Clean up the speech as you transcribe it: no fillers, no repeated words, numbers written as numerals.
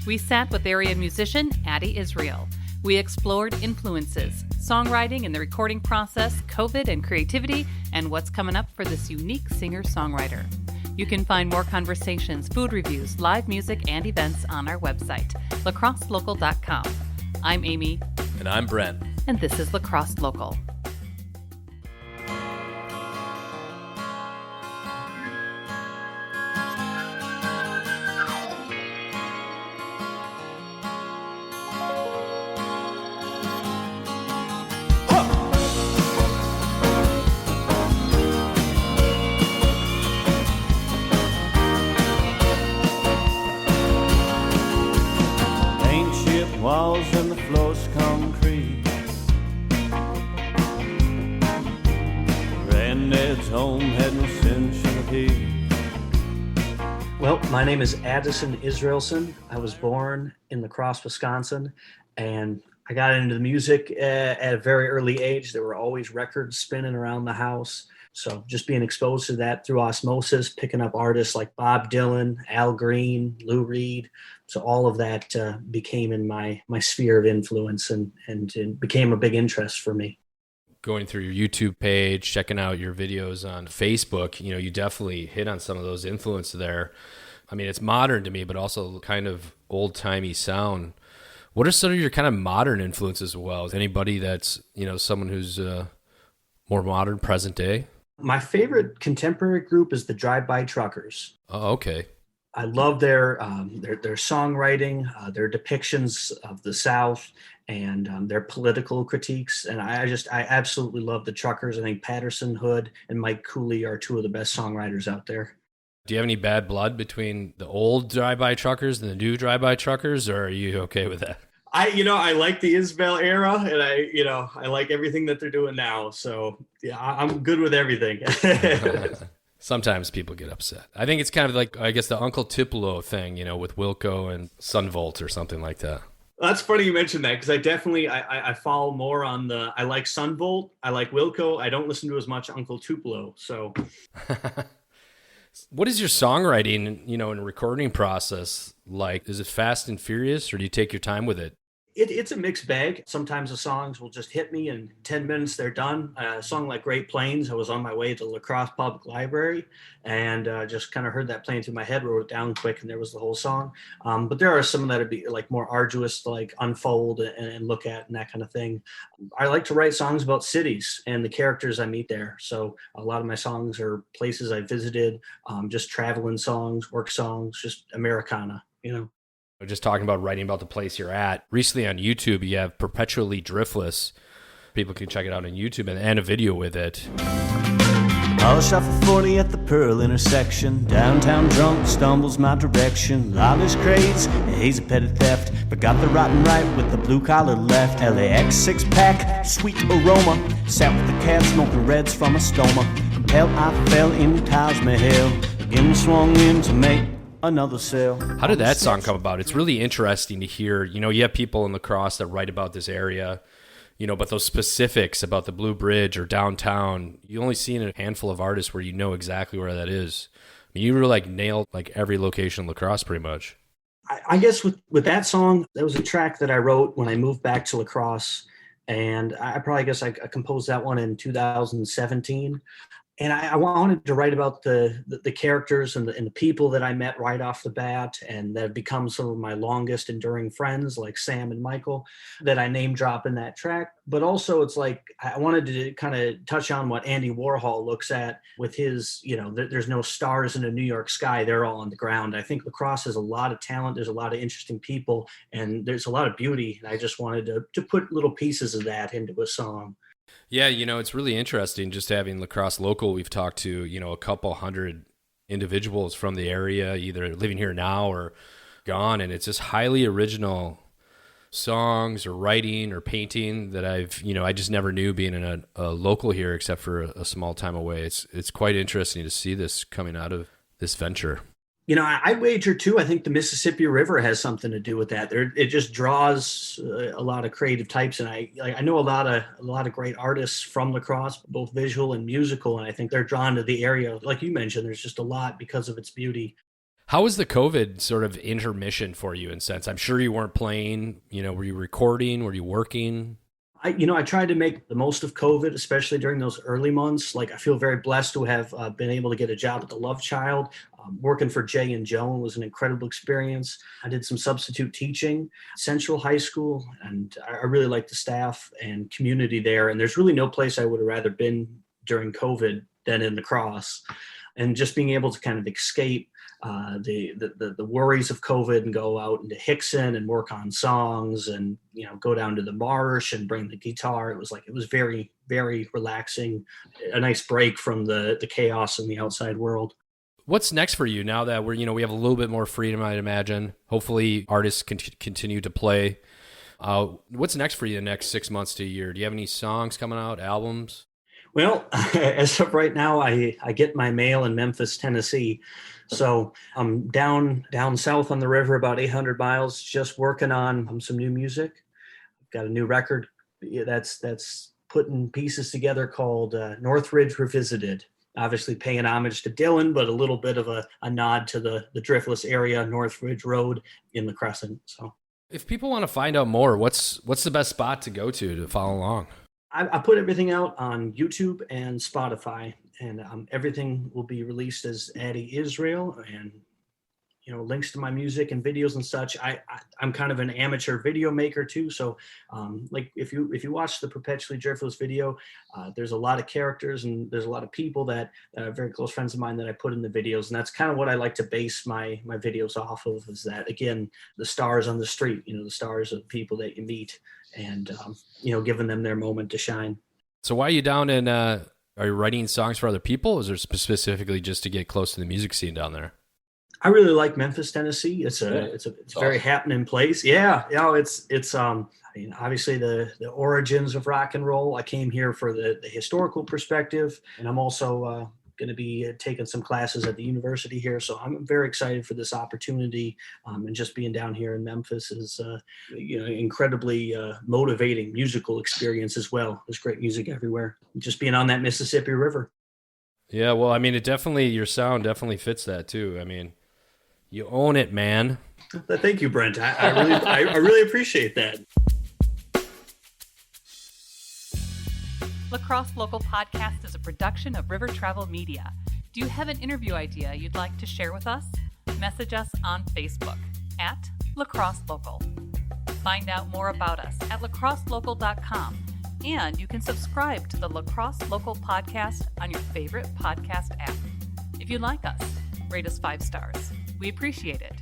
We sat with area musician Addi Israel. We explored influences, songwriting and the recording process, COVID and creativity, and what's coming up for this unique singer-songwriter. You can find more conversations, food reviews, live music, and events on our website, lacrosselocal.com. I'm Amy. And I'm Brent. And this is Lacrosse Local. Walls and the floor's concrete. Granddad's home had no sense of heat. Well, my name is Addison Israelson. I was born in La Crosse, Wisconsin, and I got into the music at a very early age. There were always records spinning around the house. So just being exposed to that through osmosis, picking up artists like Bob Dylan, Al Green, Lou Reed. So all of that became in my sphere of influence and it became a big interest for me. Going through your YouTube page, checking out your videos on Facebook, you definitely hit on some of those influences there. I mean, it's modern to me, but also kind of old-timey sound. What are some of your kind of modern influences as well? Is anybody that's, someone who's more modern, present day? My favorite contemporary group is the Drive-By Truckers. Oh, okay. I love their songwriting, their depictions of the South, and their political critiques. And I absolutely love the Truckers. I think Patterson Hood and Mike Cooley are two of the best songwriters out there. Do you have any bad blood between the old Drive-By Truckers and the new Drive-By Truckers, or are you okay with that? I like the Isbell era, and I like everything that they're doing now. So yeah, I'm good with everything. Sometimes people get upset. I think it's kind of like, I guess, the Uncle Tupelo thing, with Wilco and Sunvolt or something like that. That's funny you mentioned that, because I definitely I follow more on I like Sunvolt, I like Wilco. I don't listen to as much Uncle Tupelo. So, what is your songwriting, and recording process like? Is it fast and furious, or do you take your time with it? It's a mixed bag. Sometimes the songs will just hit me in 10 minutes, they're done. A song like Great Plains, I was on my way to La Crosse Public Library and just kind of heard that playing through my head, wrote it down quick, and there was the whole song. But there are some that would be like more arduous to like unfold and look at and that kind of thing. I like to write songs about cities and the characters I meet there. So a lot of my songs are places I visited, just traveling songs, work songs, just Americana, Just talking about writing about the place you're at. Recently on YouTube, you have Perpetually Driftless. People can check it out on YouTube and a video with it. Polish off a 40 at the Pearl intersection. Downtown drunk stumbles my direction. Lawless craze, a hazy petty theft. But got the rotten right with the blue collar left. LAX six-pack, sweet aroma. Sat with the cat smoking reds from a stoma. Compelled I fell in Taj Mahal. Again swung in to make another sale. How did that song come about? It's really interesting to hear. You have people in La Crosse that write about this area, but those specifics about the Blue Bridge or downtown, you only see in a handful of artists where you know exactly where that is. I mean, you really nailed every location in La Crosse pretty much. I guess with that song, that was a track that I wrote when I moved back to La Crosse, and I composed that one in 2017. And I wanted to write about the characters and the people that I met right off the bat, and that have become some of my longest enduring friends, like Sam and Michael, that I name drop in that track. But also it's like I wanted to kind of touch on what Andy Warhol looks at with his, there's no stars in a New York sky, they're all on the ground. I think La Crosse has a lot of talent, there's a lot of interesting people, and there's a lot of beauty. And I just wanted to put little pieces of that into a song. Yeah, it's really interesting just having Lacrosse Local. We've talked to, a couple hundred individuals from the area, either living here now or gone, and it's just highly original songs or writing or painting that I just never knew being in a local here except for a small time away. It's quite interesting to see this coming out of this venture. I wager too, I think the Mississippi River has something to do with that. It just draws a lot of creative types. And I know a lot of great artists from La Crosse, both visual and musical. And I think they're drawn to the area. Like you mentioned, there's just a lot because of its beauty. How was the COVID sort of intermission for you in a sense? I'm sure you weren't playing, were you recording? Were you working? I tried to make the most of COVID, especially during those early months. Like, I feel very blessed to have been able to get a job at the Love Child. Working for Jay and Joan was an incredible experience. I did some substitute teaching at Central High School, and I really liked the staff and community there. And there's really no place I would have rather been during COVID than in La Crosse. And just being able to kind of escape the worries of COVID and go out into Hickson and work on songs and, go down to the marsh and bring the guitar. It was very, very relaxing, a nice break from the chaos in the outside world. What's next for you now that we have a little bit more freedom, I'd imagine? Hopefully artists can continue to play. What's next for you the next 6 months to a year? Do you have any songs coming out, albums? Well, as of right now, I get my mail in Memphis, Tennessee. So I'm down south on the river, about 800 miles, just working on some new music. I've got a new record that's putting pieces together called Northridge Revisited. Obviously paying homage to Dylan, but a little bit of a nod to the Driftless area, Northridge Road in the Crescent. So if people want to find out more, what's the best spot to go to follow along? I put everything out on YouTube and Spotify, and everything will be released as Addi Israel, and links to my music and videos and such. I'm kind of an amateur video maker too, so like if you watch the Perpetually Driftless video, there's a lot of characters and there's a lot of people that are very close friends of mine that I put in the videos, and that's kind of what I like to base my videos off of. Is that, again, the stars on the street, the stars of people that you meet, and giving them their moment to shine. So why are you down in? Are you writing songs for other people, or is it specifically just to get close to the music scene down there? I really like Memphis, Tennessee. It's a very happening place. Yeah, it's obviously the origins of rock and roll. I came here for the historical perspective, and I'm also going to be taking some classes at the university here. So I'm very excited for this opportunity, and just being down here in Memphis is incredibly motivating musical experience as well. There's great music everywhere. Just being on that Mississippi River. Yeah, well, I mean, your sound definitely fits that too. I mean, you own it, man. Thank you, Brent. I really appreciate that. La Crosse Local Podcast is a production of River Travel Media. Do you have an interview idea you'd like to share with us? Message us on Facebook at La Crosse Local. Find out more about us at lacrosselocal.com, and you can subscribe to the La Crosse Local Podcast on your favorite podcast app. If you like us, rate us 5 stars. We appreciate it.